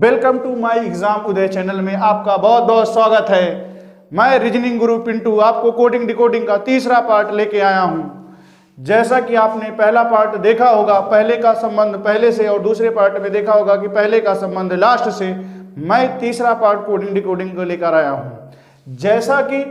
Welcome to my exam Uday channel में आपका बहुत बहुत स्वागत है। मैं रीजनिंग गुरु पिंटू आपको कोडिंग डिकोडिंग का तीसरा पार्ट लेके आया हूं। जैसा कि आपने पहला पार्ट देखा होगा, पहले का संबंध पहले से, और दूसरे पार्ट में देखा होगा कि पहले का संबंध लास्ट से, मैं तीसरा पार्ट कोडिंग डिकोडिंग को लेकर आया हूं। जैसा कि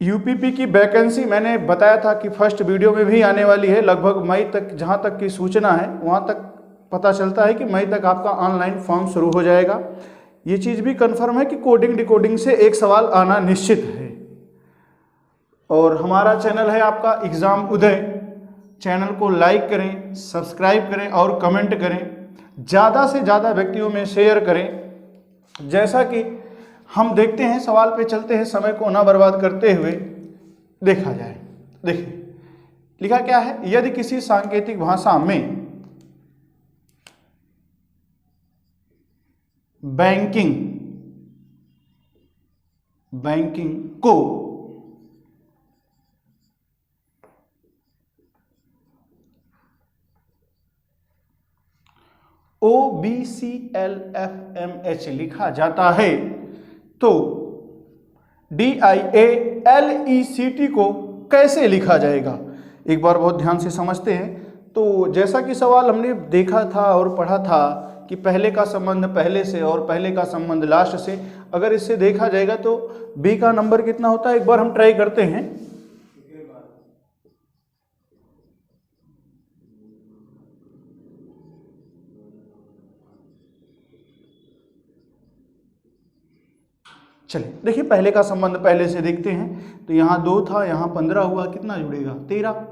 यूपीपी की वैकेंसी मैंने बताया था कि फर्स्ट वीडियो में भी आने वाली है, लगभग मई तक, जहां तक की सूचना है वहां तक पता चलता है कि मई तक आपका ऑनलाइन फॉर्म शुरू हो जाएगा। ये चीज़ भी कंफर्म है कि कोडिंग डिकोडिंग से एक सवाल आना निश्चित है। और हमारा चैनल है आपका एग्जाम उदय, चैनल को लाइक करें, सब्सक्राइब करें और कमेंट करें, ज़्यादा से ज़्यादा व्यक्तियों में शेयर करें। जैसा कि हम देखते हैं, सवाल पे चलते हैं, समय को ना बर्बाद करते हुए देखा जाए। देखिए लिखा क्या है, यदि किसी सांकेतिक भाषा में बैंकिंग को OBCLFMH लिखा जाता है तो DIALECT को कैसे लिखा जाएगा, एक बार बहुत ध्यान से समझते हैं। तो जैसा कि सवाल हमने देखा था और पढ़ा था कि पहले का संबंध पहले से और पहले का संबंध लास्ट से, अगर इससे देखा जाएगा तो बी का नंबर कितना होता है, एक बार हम ट्राई करते हैं। चलिए देखिए, पहले का संबंध पहले से देखते हैं। तो यहाँ 2 था, यहाँ 15 हुआ, कितना जुड़ेगा 13।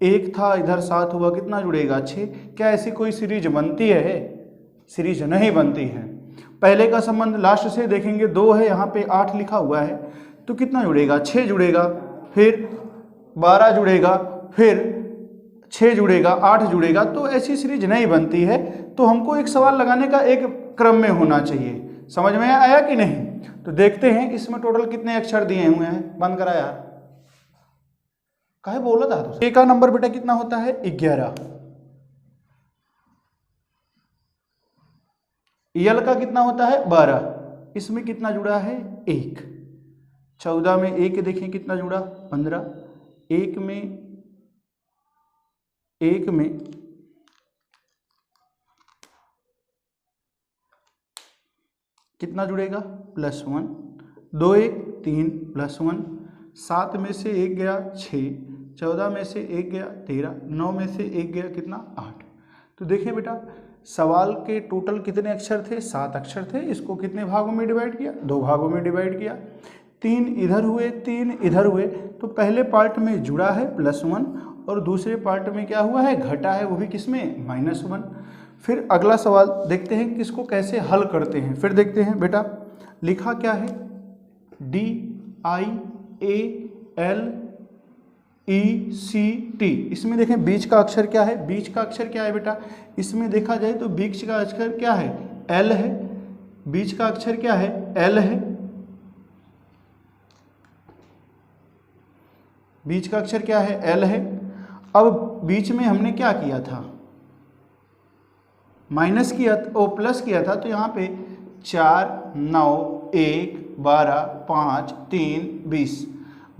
1 था, इधर 7 हुआ, कितना जुड़ेगा 6। क्या ऐसी कोई सीरीज बनती है? सीरीज नहीं बनती है। पहले का संबंध लास्ट से देखेंगे, 2 है, यहाँ पे 8 लिखा हुआ है, तो कितना जुड़ेगा 6 जुड़ेगा, फिर 12 जुड़ेगा, फिर 6 जुड़ेगा, 8 जुड़ेगा, तो ऐसी सीरीज नहीं बनती है। तो हमको एक सवाल लगाने का एक क्रम में होना चाहिए। समझ में आया कि नहीं? तो देखते हैं इसमें टोटल कितने अक्षर दिए हुए हैं। बंद करा यार, काहे बोला था। तो ए का नंबर बेटा कितना होता है 11। यल का कितना होता है 12। इसमें कितना जुड़ा है 1। 14 में 1 देखें कितना जुड़ा 15। 1 में कितना जुड़ेगा +1। 2 1 3 +1। 7 में से 1 गया 6। 14 में से 1 गया 13। 9 में से 1 गया कितना 8। तो देखिए बेटा, सवाल के टोटल कितने अक्षर थे 7 अक्षर थे। इसको कितने भागों में डिवाइड किया 2 भागों में डिवाइड किया। 3 इधर हुए 3 इधर हुए। तो पहले पार्ट में जुड़ा है +1 और दूसरे पार्ट में क्या हुआ है घटा है, वो भी किसमें -1। फिर अगला सवाल देखते हैं कि इसको कैसे हल करते हैं। फिर देखते हैं बेटा, लिखा क्या है DIALECT। इसमें देखें बीच का अक्षर क्या है, बीच का अक्षर क्या है बेटा, इसमें देखा जाए तो बीच का अक्षर क्या है L है। बीच का अक्षर क्या है L है। बीच का अक्षर क्या है L है। अब बीच में हमने क्या किया था, माइनस किया और प्लस किया था। तो यहाँ पे 4 9 1 12 5 3 20।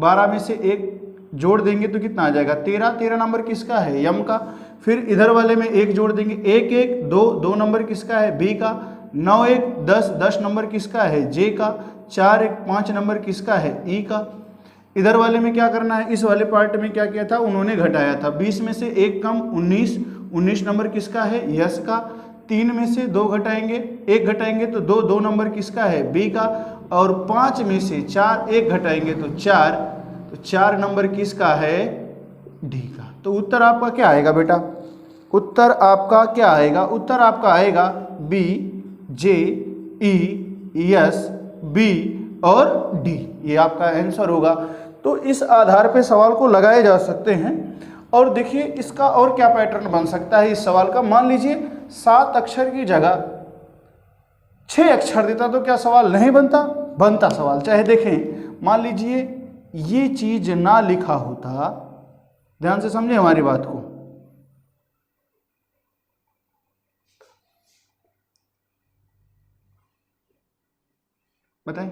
12 में से 1 जोड़ देंगे तो कितना आ जाएगा 13। 13 नंबर किसका है यम का। फिर इधर वाले में 1 जोड़ देंगे 1 1 2 2 नंबर किसका है बी का। 9 1 10 10 नंबर किसका है जे का। 4 1 5 नंबर किसका है ई का। इधर वाले में क्या करना है, इस वाले पार्ट में क्या किया था उन्होंने घटाया था। 20 में से 1 कम 19। 19 नंबर किसका है यस का। 3 में से 2 घटाएंगे 1 घटाएंगे तो 2 2 नंबर किसका है बी का। और 5 में से 4 1 घटाएंगे तो 4, तो 4 नंबर किसका है डी का। तो उत्तर आपका क्या आएगा बेटा, उत्तर आपका क्या आएगा, उत्तर आपका आएगा B J E S B और डी, ये आपका आंसर होगा। तो इस आधार पे सवाल को लगाए जा सकते हैं। और देखिए इसका और क्या पैटर्न बन सकता है इस सवाल का। मान लीजिए 7 अक्षर की जगह 6 अक्षर देता तो क्या सवाल नहीं बनता, बनता सवाल। चाहे देखें, मान लीजिए ये चीज ना लिखा होता, ध्यान से समझे हमारी बात को, बताएं,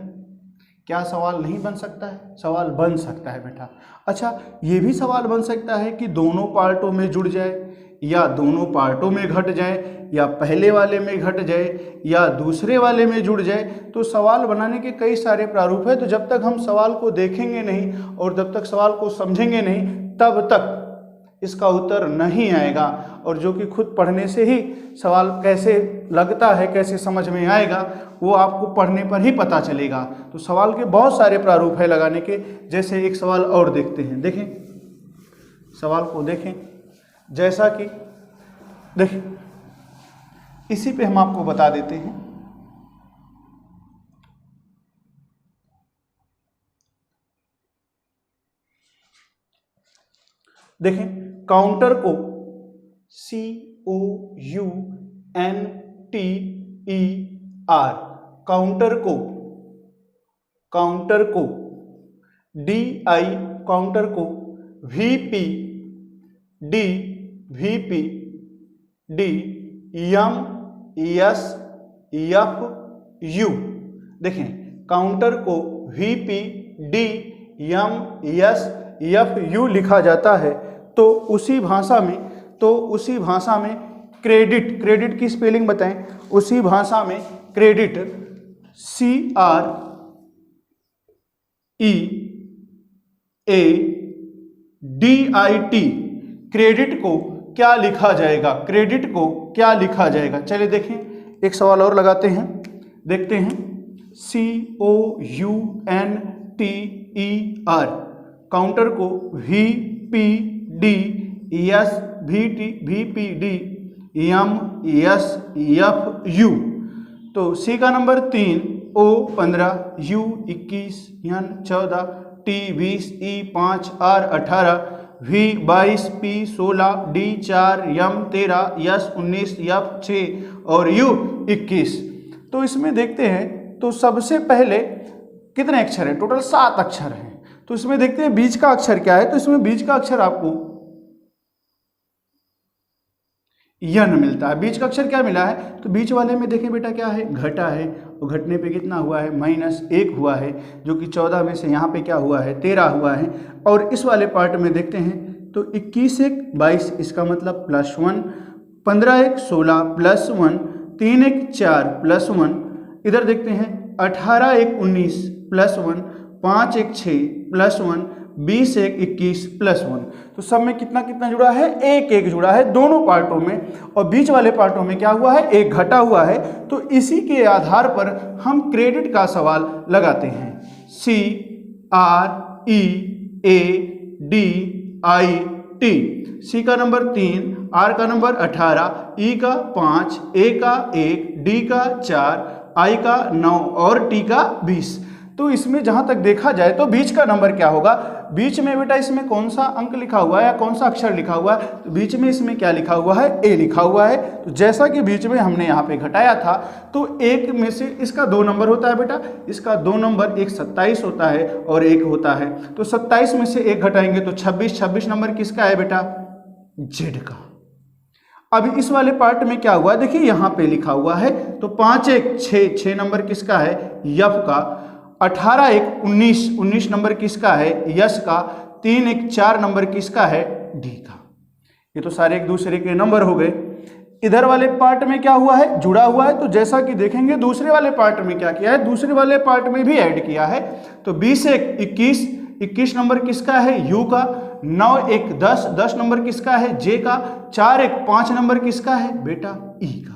क्या सवाल नहीं बन सकता है? सवाल बन सकता है बेटा। अच्छा, ये भी सवाल बन सकता है कि दोनों पार्टों में जुड़ जाए, या दोनों पार्टों में घट जाए, या पहले वाले में घट जाए, या दूसरे वाले में जुड़ जाए। तो सवाल बनाने के कई सारे प्रारूप है। तो जब तक हम सवाल को देखेंगे नहीं और जब तक सवाल को समझेंगे नहीं, तब तक इसका उत्तर नहीं आएगा। और जो कि खुद पढ़ने से ही सवाल कैसे लगता है, कैसे समझ में आएगा, वो आपको पढ़ने पर ही पता चलेगा। तो सवाल के बहुत सारे प्रारूप है लगाने के। जैसे एक सवाल और देखते हैं, देखें सवाल को देखें, जैसा कि देखें, इसी पे हम आपको बता देते हैं। देखें, काउंटर को COUNTER, काउंटर को DI, काउंटर को VP, MSFU। देखें, काउंटर को VP, DMSFU लिखा जाता है। तो उसी भाषा में क्रेडिट की स्पेलिंग बताएं। उसी भाषा में क्रेडिट CREADIT, क्रेडिट को क्या लिखा जाएगा? चलिए देखें, एक सवाल और लगाते हैं, देखते हैं। COUNTER, काउंटर को VPDMSFU। तो C का number 3, O 15, U 21, N 14, T 20, E 5, R 18, V 22, P 16, D 4, M 13, S 19, F 6 और U 21। तो इसमें देखते हैं, तो सबसे पहले कितने अक्षर हैं? टोटल 7 अक्षर हैं। तो इसमें देखते हैं बीच का अक्षर क्या है। तो इसमें बीच का अक्षर आपको यन मिलता है। बीच का अक्षर क्या मिला है? तो बीच वाले में देखें बेटा क्या है, घटा है। और घटने पे कितना हुआ है? -1 हुआ है, जो कि 14 में से यहाँ पे क्या हुआ है? 13 हुआ है। और इस वाले पार्ट में देखते हैं, तो 21 1 22, इसका मतलब +1, 15 1 16 +1, 3 1 4 +1। इधर देखते हैं 18 1 19 +1, 5 1 6 +1, 20 1 21 +1। तो सब में कितना कितना जुड़ा है? 1 1 जुड़ा है दोनों पार्टों में। और बीच वाले पार्टों में क्या हुआ है? 1 घटा हुआ है। तो इसी के आधार पर हम क्रेडिट का सवाल लगाते हैं। CREADIT, C का नंबर 3, R का नंबर 18, E का 5, A का 1, D का 4, I का 9 और T का 20। तो इसमें जहां तक देखा जाए तो बीच का नंबर क्या होगा? बीच में बेटा इसमें कौन सा अंक लिखा हुआ है या कौन सा अक्षर लिखा हुआ है? तो बीच में इसमें क्या लिखा हुआ है? A लिखा हुआ है। तो जैसा कि बीच में हमने यहाँ पे घटाया था, तो 1 में से इसका 2 नंबर होता है बेटा। इसका 2 नंबर, एक 27 होता है और एक होता है। तो 27 में से 1 घटाएंगे तो 26। 26 नंबर किसका है बेटा? Z का। अभी इस वाले पार्ट में क्या हुआ? देखिए यहाँ पे लिखा हुआ है, तो 5 1 6, 6 नंबर किसका है? F का। 18 1 19, 19 नंबर किसका है? यस का। 3 1 4 नंबर किसका है? डी का। ये तो सारे एक दूसरे के नंबर हो गए। इधर वाले पार्ट में क्या हुआ है? जुड़ा हुआ है। तो जैसा कि देखेंगे दूसरे वाले पार्ट में क्या किया है? दूसरे वाले पार्ट में भी ऐड किया है। तो 20 1 21, 21 नंबर किसका है? यू का। 9 1 10, 10 नंबर किसका है? जे का। 4 1 5 नंबर किसका है? बेटा ई का।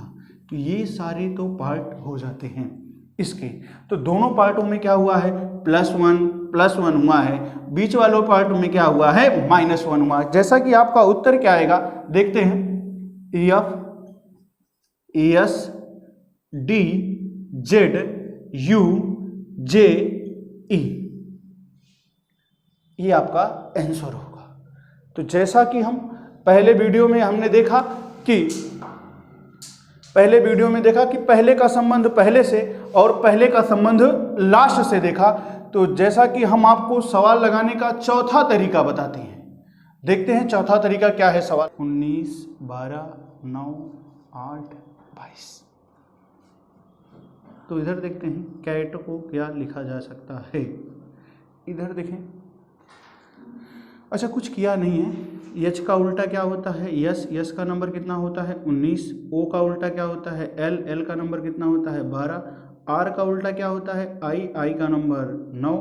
तो ये सारे तो पार्ट हो जाते हैं इसके। तो दोनों पार्टों में क्या हुआ है? +1 हुआ है। बीच वालों पार्ट में क्या हुआ है? -1 हुआ है। जैसा कि आपका उत्तर क्या आएगा देखते हैं। F ES D Z U J E, ये आपका आंसर होगा। तो जैसा कि हम पहले वीडियो में हमने देखा कि पहले का संबंध पहले से और पहले का संबंध लास्ट से देखा। तो जैसा कि हम आपको सवाल लगाने का चौथा तरीका बताते हैं, देखते हैं चौथा तरीका क्या है। सवाल 19 12 9 8 22। तो इधर देखते हैं कैट को क्या लिखा जा सकता है। इधर देखें, अच्छा कुछ किया नहीं है। यच का उल्टा क्या होता है? यस। यस का नंबर कितना होता है? 19। ओ का उल्टा क्या होता है? एल। एल का नंबर कितना होता है? 12। आर का उल्टा क्या होता है? आई। आई का नंबर 9।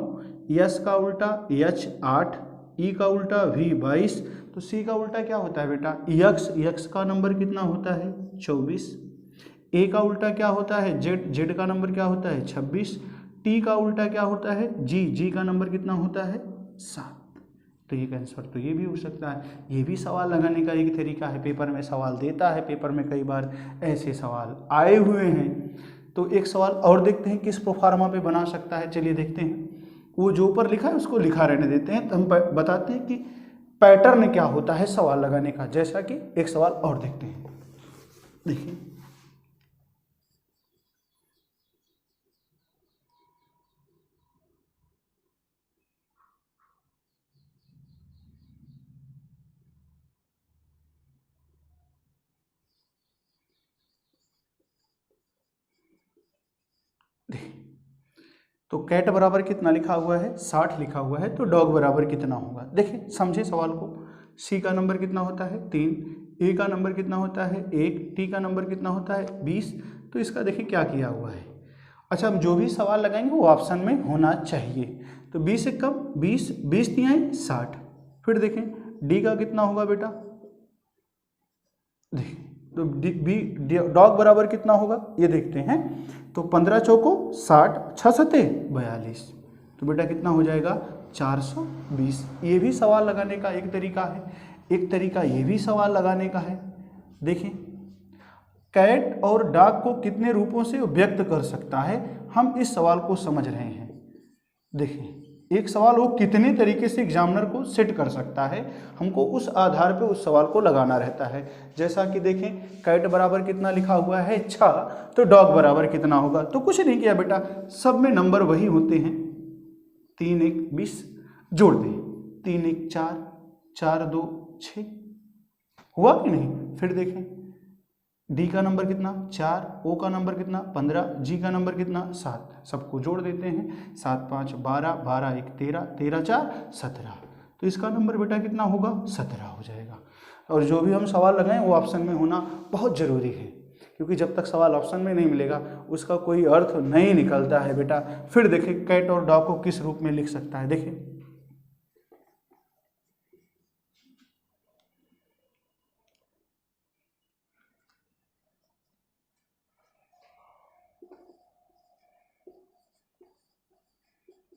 यस का उल्टा यच 8। ई का उल्टा वी 22। तो सी का उल्टा क्या होता है बेटा? यक्स। यक्स का नंबर कितना होता है? 24। ए का उल्टा क्या होता है? जेड। जेड का नंबर क्या होता है? 26। टी का उल्टा क्या होता है? जी। जी का नंबर कितना होता है? 7। तो ये आंसर तो ये भी हो सकता है। ये भी सवाल लगाने का एक तरीका है, पेपर में सवाल देता है, पेपर में कई बार ऐसे सवाल आए हुए हैं। तो एक सवाल और देखते हैं किस प्रोफार्मा पे बना सकता है। चलिए देखते हैं, वो जो ऊपर लिखा है उसको लिखा रहने देते हैं, तो हम बताते हैं कि पैटर्न क्या होता है सवाल लगाने का। जैसा कि एक सवाल और देखते हैं, देखिए तो कैट बराबर कितना लिखा हुआ है? 60 लिखा हुआ है। तो डॉग बराबर कितना होगा? देखिए समझे सवाल को। सी का नंबर कितना होता है? 3। ए का नंबर कितना होता है? 1। टी का नंबर कितना होता है? 20। तो इसका देखिए क्या किया हुआ है। अच्छा, हम जो भी सवाल लगाएंगे वो ऑप्शन में होना चाहिए। तो 20 से कम 20, 20 तिहाई 60। फिर देखें डी का कितना होगा बेटा? देखिए तो बी डॉग बराबर कितना होगा ये देखते हैं। तो 15 चौको 60, 6 सते 42। तो बेटा कितना हो जाएगा? 420। ये भी सवाल लगाने का एक तरीका है। एक तरीका ये भी सवाल लगाने का है। देखिए कैट और डॉग को कितने रूपों से व्यक्त कर सकता है, हम इस सवाल को समझ रहे हैं। देखिए एक सवाल वो कितने तरीके से एग्जामिनर को सेट कर सकता है, हमको उस आधार पे उस सवाल को लगाना रहता है। जैसा कि देखें कैट बराबर कितना लिखा हुआ है? 6। तो डॉग बराबर कितना होगा? तो कुछ नहीं किया बेटा, सब में नंबर वही होते हैं। 3 1 20 जोड़ दें, 3 1 4, 4 2 6। हुआ कि नहीं? फिर देखें डी का नंबर कितना? 4। ओ का नंबर कितना? 15। जी का नंबर कितना? 7। सबको जोड़ देते हैं, 7 5 12, 12 1 13, 13 4 17। तो इसका नंबर बेटा कितना होगा? 17 हो जाएगा। और जो भी हम सवाल लगाएं वो ऑप्शन में होना बहुत ज़रूरी है, क्योंकि जब तक सवाल ऑप्शन में नहीं मिलेगा उसका कोई अर्थ नहीं निकलता है बेटा। फिर देखें कैट और डॉग को किस रूप में लिख सकता है। देखिए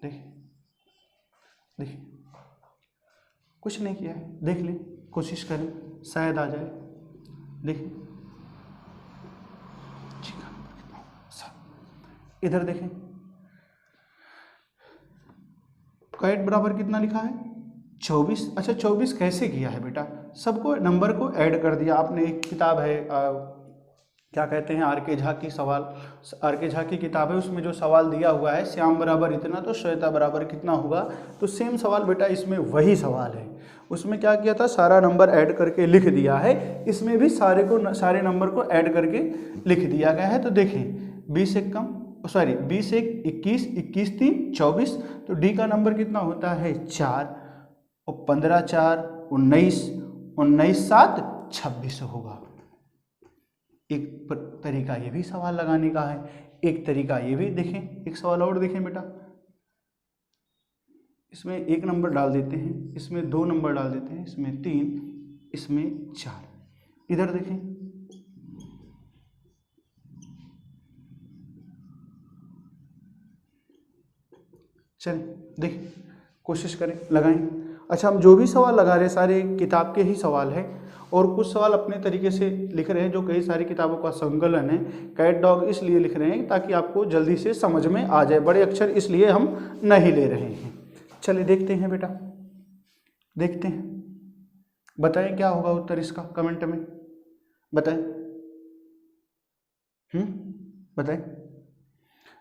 देखिए देखिए कुछ नहीं किया है, देख लें, कोशिश करें शायद आ जाए। देखिए इधर देखें कैट बराबर कितना लिखा है? 24। अच्छा 24 कैसे किया है बेटा? सबको नंबर को ऐड कर दिया आपने। एक किताब है क्या कहते हैं, आर के झा की सवाल, आर के झा की किताब है, उसमें जो सवाल दिया हुआ है श्याम बराबर इतना तो श्वेता बराबर कितना होगा, तो सेम सवाल बेटा इसमें वही सवाल है। उसमें क्या किया था? सारा नंबर ऐड करके लिख दिया है। इसमें भी सारे नंबर को ऐड करके लिख दिया गया है। तो देखें 20 एक कम, सॉरी 20 एक 21, 21 3 24। तो डी का नंबर कितना होता है? 4। और 15 4 19, 19 7 26 होगा। एक तरीका ये भी सवाल लगाने का है, एक तरीका ये भी। देखें एक सवाल और देखें बेटा, इसमें 1 नंबर डाल देते हैं, इसमें 2 नंबर डाल देते हैं, इसमें 3, इसमें 4। इधर देखें चलें देखें, कोशिश करें लगाएं। अच्छा हम जो भी सवाल लगा रहे हैं सारे किताब के ही सवाल हैं, और कुछ सवाल अपने तरीके से लिख रहे हैं जो कई सारी किताबों का संकलन है। कैट डॉग इसलिए लिख रहे हैं ताकि आपको जल्दी से समझ में आ जाए, बड़े अक्षर इसलिए हम नहीं ले रहे हैं। चलिए देखते हैं बेटा, देखते हैं, बताएं क्या होगा उत्तर इसका, कमेंट में बताएं। बताएं।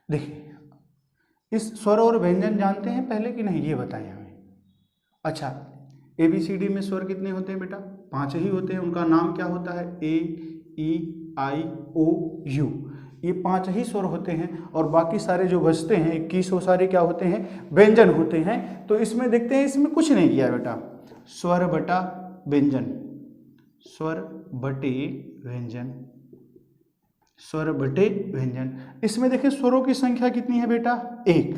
देखिए इस स्वर और व्यंजन जानते हैं पहले कि नहीं ये बताएं हमें। अच्छा ABCD में स्वर कितने होते हैं बेटा? 5 ही होते हैं। उनका नाम क्या होता है? A E I O U। ये 5 ही स्वर होते हैं और बाकी सारे जो बचते हैं 21 वो सारे क्या होते हैं, व्यंजन होते हैं। तो इसमें देखते हैं, इसमें कुछ नहीं किया बेटा, स्वर बटा व्यंजन, स्वर बटे व्यंजन, स्वर बटे व्यंजन। इसमें देखिए स्वरों की संख्या कितनी है बेटा, 1,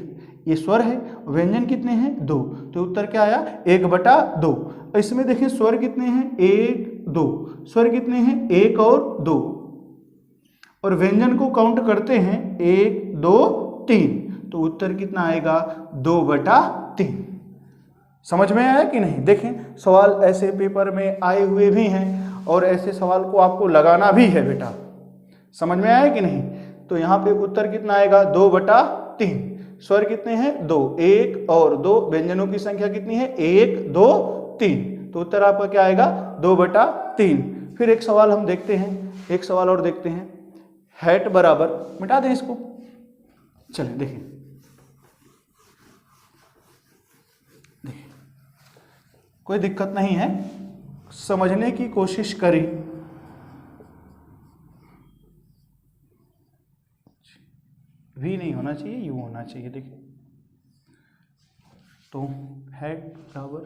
ये स्वर है, व्यंजन कितने हैं 2, तो उत्तर क्या आया 1/2। इसमें देखिए स्वर कितने हैं 1 2, स्वर कितने हैं 1 और 2, और व्यंजन को काउंट करते हैं 1 2 3, तो उत्तर कितना आएगा 2/3। समझ में आया कि नहीं। देखें सवाल ऐसे पेपर में आए हुए भी हैं और ऐसे सवाल को आपको लगाना भी है बेटा, समझ में आया कि नहीं। तो यहाँ पे उत्तर कितना आएगा 2/3। स्वर कितने हैं 2, 1 और 2, व्यंजनों की संख्या कितनी है 1 2 3, तो उत्तर आपका क्या आएगा 2/3। फिर एक सवाल हम देखते हैं, एक सवाल और देखते हैं, हैट बराबर, मिटा दें इसको, चलें देखें, कोई दिक्कत नहीं है, समझने की कोशिश करें। वी नहीं होना चाहिए, यू होना चाहिए। देखिए तो हैट बराबर,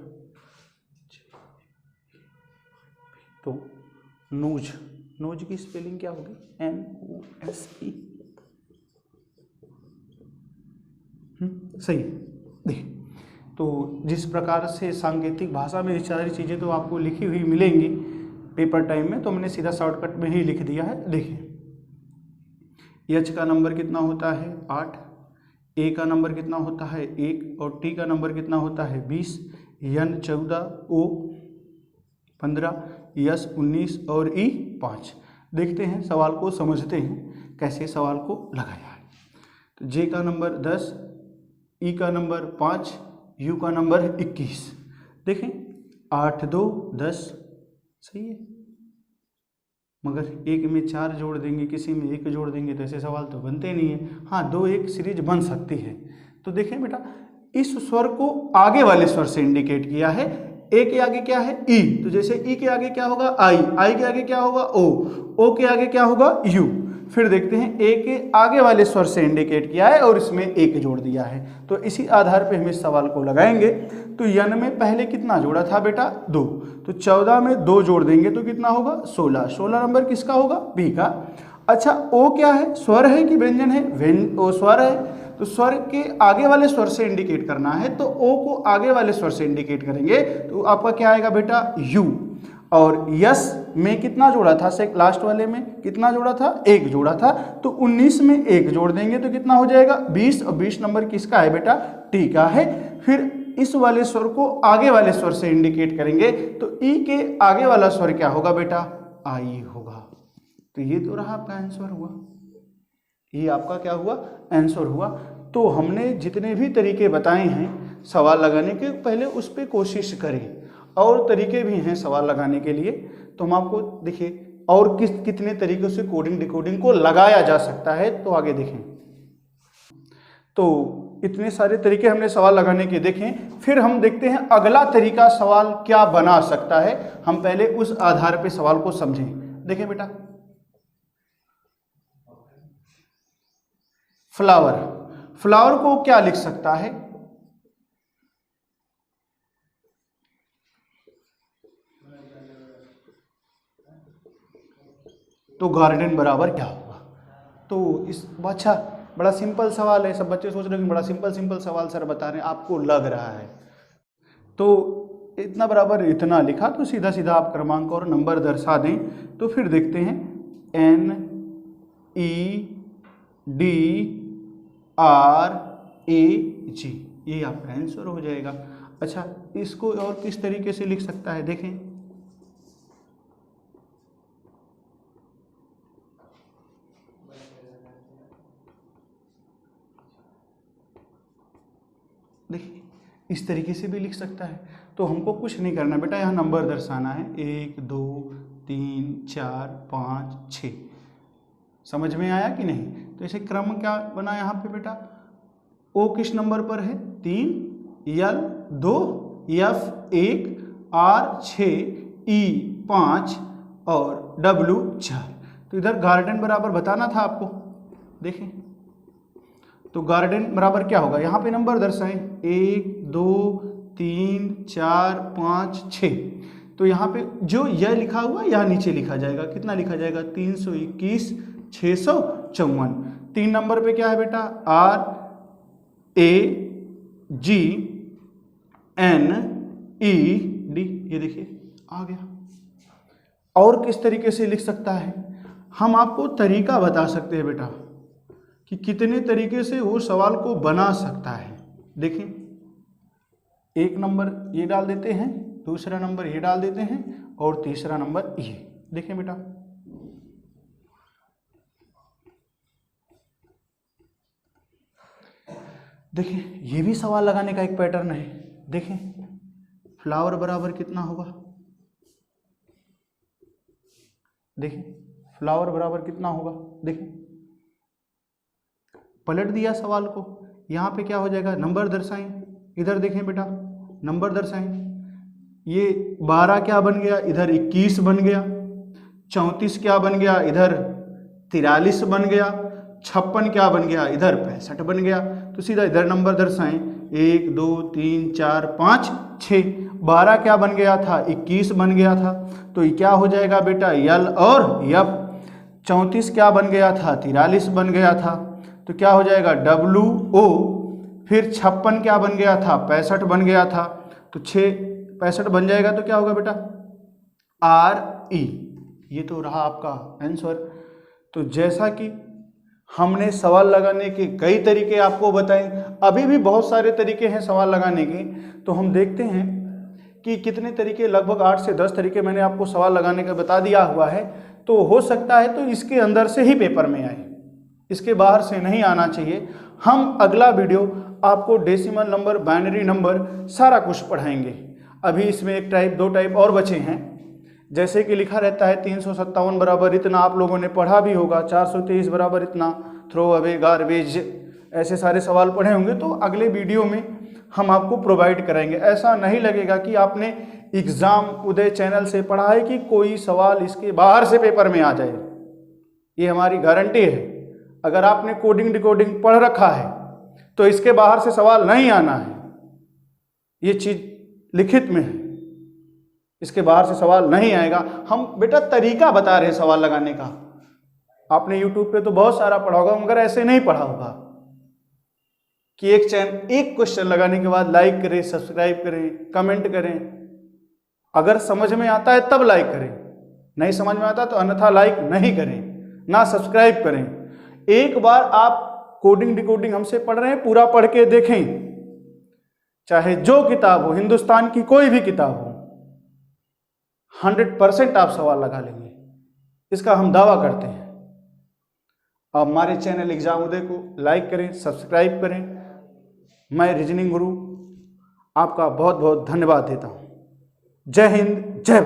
तो नूज, नूज की स्पेलिंग क्या होगी NOSE, सही। देखिए तो जिस प्रकार से सांकेतिक भाषा में सारी चीज़ें तो आपको लिखी हुई मिलेंगी पेपर टाइम में, तो हमने सीधा शॉर्टकट में ही लिख दिया है। देखिए एच का नंबर कितना होता है 8, ए का नंबर कितना होता है 1 और टी का नंबर कितना होता है 20, एन 14, ओ 15, यस 19 और ई 5। देखते हैं सवाल को, समझते हैं कैसे सवाल को लगाया है। तो जे का नंबर 10, ई का नंबर 5, यू का नंबर 21। देखें 8 2 10, सही है, मगर एक में 4 जोड़ देंगे, किसी में 1 जोड़ देंगे तो ऐसे सवाल तो बनते नहीं है। हाँ 2-1 सीरीज बन सकती है। तो देखें बेटा इस स्वर को आगे वाले स्वर से इंडिकेट किया है, ए के आगे क्या है ई, तो जैसे ई के आगे क्या होगा आई, आई के आगे क्या होगा ओ के आगे क्या होगा यू। फिर देखते हैं ए के आगे वाले स्वर से इंडिकेट किया है और इसमें 1 जोड़ दिया है, तो इसी आधार पे हम इस सवाल को लगाएंगे। तो यन में पहले कितना जोड़ा था बेटा 2, तो 14 में 2 जोड़ देंगे तो कितना होगा 16, 16 नंबर किसका होगा बी का। अच्छा ओ क्या है, स्वर है कि व्यंजन है, ओ स्वर है, तो स्वर के आगे वाले स्वर से इंडिकेट करना है, तो ओ को आगे वाले स्वर से इंडिकेट करेंगे, तो आपका क्या आएगा बेटा यू। और यस में कितना जोड़ा था, से लास्ट वाले में कितना जोड़ा था 1 जोड़ा था, तो 19 में 1 जोड़ देंगे तो कितना हो जाएगा 20, और 20 नंबर किसका है बेटा टी का है। फिर इस वाले स्वर को आगे वाले स्वर से इंडिकेट करेंगे, तो ई के आगे वाला स्वर क्या होगा बेटा आई होगा। तो ये तो रहा आपका आंसर हुआ, ये आपका क्या हुआ आंसर हुआ। तो हमने जितने भी तरीके बताए हैं सवाल लगाने के, पहले उस पर कोशिश करें। और तरीके भी हैं सवाल लगाने के लिए, तो हम आपको देखिए और कितने तरीकों से कोडिंग डिकोडिंग को लगाया जा सकता है, तो आगे देखें। तो इतने सारे तरीके हमने सवाल लगाने के देखें, फिर हम देखते हैं अगला तरीका सवाल क्या बना सकता है। हम पहले उस आधार पे सवाल को समझें। देखें बेटा फ्लावर, फ्लावर को क्या लिख सकता है, तो गार्डन बराबर क्या होगा। तो इस अच्छा बड़ा सिंपल सवाल है, सब बच्चे सोच रहे हैं बड़ा सिंपल सवाल सर बता रहे हैं, आपको लग रहा है। तो इतना बराबर इतना लिखा, तो सीधा सीधा आप क्रमांक और नंबर दर्शा दें। तो फिर देखते हैं NEDRAG, ये आपका आंसर हो जाएगा। अच्छा इसको और किस तरीके से लिख सकता है, देखें देखिए इस तरीके से भी लिख सकता है। तो हमको कुछ नहीं करना बेटा, यहाँ नंबर दर्शाना है 1 2 3 4 5 6। समझ में आया कि नहीं। तो इसे क्रम क्या बना यहाँ पे बेटा, ओ किस नंबर पर है 3, L 2, F 1, R 6, E 5 और W 4। तो इधर गार्डन बराबर बताना था आपको, देखें तो गार्डन बराबर क्या होगा, यहाँ पे नंबर दर्शाएं 1 2 3 4 5 6। तो यहाँ पे जो यह लिखा हुआ यहाँ नीचे लिखा जाएगा, कितना लिखा जाएगा 321 654। 3 नंबर पे क्या है बेटा RAGNED, ये देखिए आ गया। और किस तरीके से लिख सकता है, हम आपको तरीका बता सकते हैं बेटा कि कितने तरीके से वो सवाल को बना सकता है। देखें 1 नंबर ये डाल देते हैं, दूसरा नंबर ये डाल देते हैं और तीसरा नंबर ये। देखें बेटा देखें ये भी सवाल लगाने का एक पैटर्न है। देखें फ्लावर बराबर कितना होगा, देखें फ्लावर बराबर कितना होगा। देखें पलट दिया सवाल को, यहाँ पे क्या हो जाएगा नंबर दर्शाएं, इधर देखें बेटा नंबर दर्शाएं। ये 12 क्या बन गया, इधर 21 बन गया। 34 क्या बन गया, इधर 43 बन गया। 56 क्या बन गया, इधर 65 बन गया। तो सीधा इधर नंबर दर्शाएं 1 2 3 4 5 6। 12 क्या बन गया था, 21 बन गया था, तो ये क्या हो जाएगा बेटा यल और यप। 34 क्या बन गया था, 43 बन गया था, तो क्या हो जाएगा WO। फिर 56 क्या बन गया था, 65 बन गया था, तो 65 बन जाएगा, तो क्या होगा बेटा RE। ये तो रहा आपका आंसर। तो जैसा कि हमने सवाल लगाने के कई तरीके आपको बताए, अभी भी बहुत सारे तरीके हैं सवाल लगाने के, तो हम देखते हैं कि कितने तरीके, लगभग 8 से 10 तरीके मैंने आपको सवाल लगाने का बता दिया हुआ है। तो हो सकता है तो इसके अंदर से ही पेपर में आए, इसके बाहर से नहीं आना चाहिए। हम अगला वीडियो आपको डेसिमल नंबर, बाइनरी नंबर सारा कुछ पढ़ाएंगे। अभी इसमें 1 टाइप 2 टाइप और बचे हैं, जैसे कि लिखा रहता है 357 बराबर इतना, आप लोगों ने पढ़ा भी होगा। 423 बराबर इतना, थ्रो अवे गार्बेज, ऐसे सारे सवाल पढ़े होंगे। तो अगले वीडियो में हम आपको प्रोवाइड करेंगे। ऐसा नहीं लगेगा कि आपने एग्जाम उदय चैनल से पढ़ा है कि कोई सवाल इसके बाहर से पेपर में आ जाए, ये हमारी गारंटी है। अगर आपने कोडिंग डिकोडिंग पढ़ रखा है तो इसके बाहर से सवाल नहीं आना है, ये चीज लिखित में है, इसके बाहर से सवाल नहीं आएगा। हम बेटा तरीका बता रहे हैं सवाल लगाने का। आपने YouTube पे तो बहुत सारा पढ़ा होगा, मगर ऐसे नहीं पढ़ा होगा कि एक क्वेश्चन लगाने के बाद लाइक करें, सब्सक्राइब करें, कमेंट करें। अगर समझ में आता है तब लाइक करें, नहीं समझ में आता तो अन्यथा लाइक नहीं करें, ना सब्सक्राइब करें। एक बार आप कोडिंग डिकोडिंग हमसे पढ़ रहे हैं, पूरा पढ़ के देखें, चाहे जो किताब हो, हिंदुस्तान की कोई भी किताब हो, 100% आप सवाल लगा लेंगे, इसका हम दावा करते हैं। आप हमारे चैनल एग्जाम उदय को लाइक करें, सब्सक्राइब करें। मैं रीजनिंग गुरु आपका बहुत बहुत धन्यवाद देता हूं। जय हिंद, जय भारत।